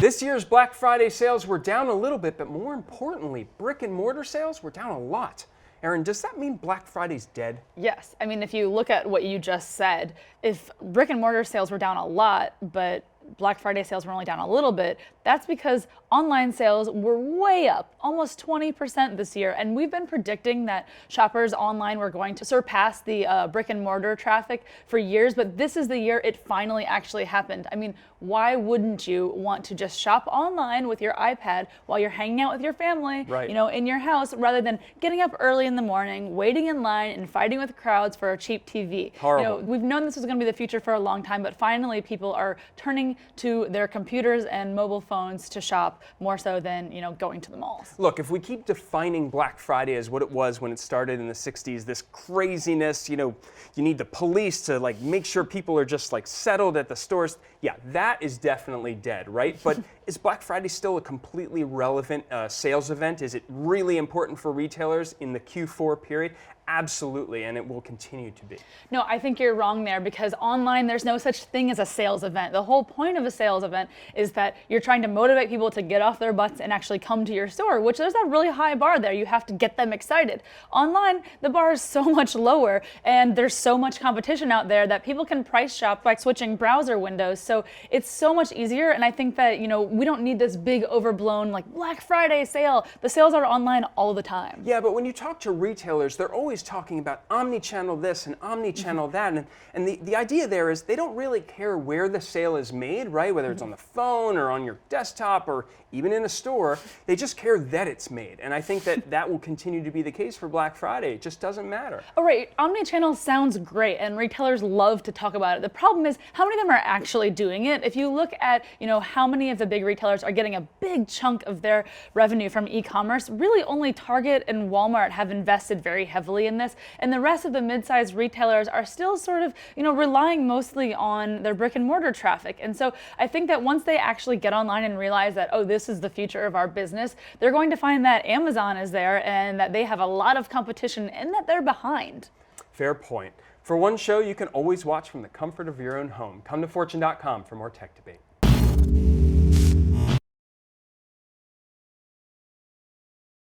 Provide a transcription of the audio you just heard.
This year's Black Friday sales were down a little bit, but more importantly, brick and mortar sales were down a lot. Erin, does that mean Black Friday's dead? Yes. I mean, if you look at what you just said, if brick and mortar sales were down a lot, but Black Friday sales were only down a little bit, that's because online sales were way up, almost 20% this year. And we've been predicting that shoppers online were going to surpass the brick and mortar traffic for years, but this is the year it finally actually happened. I mean, why wouldn't you want to just shop online with your iPad while you're hanging out with your family, right, in your house, rather than getting up early in the morning, waiting in line and fighting with crowds for a cheap TV? Horrible. We've known this was going to be the future for a long time, but finally people are turning to their computers and mobile phones to shop more so than, going to the malls. Look, if we keep defining Black Friday as what it was when it started in the 60s, this craziness, you need the police to make sure people are just settled at the stores. Yeah, that is definitely dead, right? But is Black Friday still a completely relevant sales event? Is it really important for retailers in the Q4 period? Absolutely, and it will continue to be. No, I think you're wrong there, because online there's no such thing as a sales event. The whole point of a sales event is that you're trying to motivate people to get off their butts and actually come to your store, which there's a really high bar there. You have to get them excited. Online, the bar is so much lower, and there's so much competition out there that people can price shop by switching browser windows. So it's so much easier, and I think that, we don't need this big overblown Black Friday sale. The sales are online all the time. Yeah, but when you talk to retailers, they're always talking about omni-channel this and omni-channel that, and the idea there is they don't really care where the sale is made, right? Whether it's on the phone or on your desktop or even in a store, they just care that it's made. And I think that will continue to be the case for Black Friday. It just doesn't matter. All right, omni-channel sounds great, and retailers love to talk about it. The problem is how many of them are actually doing it. If you look at, how many of the big retailers are getting a big chunk of their revenue from e-commerce, really only Target and Wal-Mart have invested very heavily in this, and the rest of the mid-sized retailers are still sort of, relying mostly on their brick and mortar traffic. And so I think that once they actually get online and realize that, oh, this is the future of our business, they're going to find that Amazon is there and that they have a lot of competition and that they're behind. Fair point. For one show you can always watch from the comfort of your own home. Come to Fortune.com for more tech debate.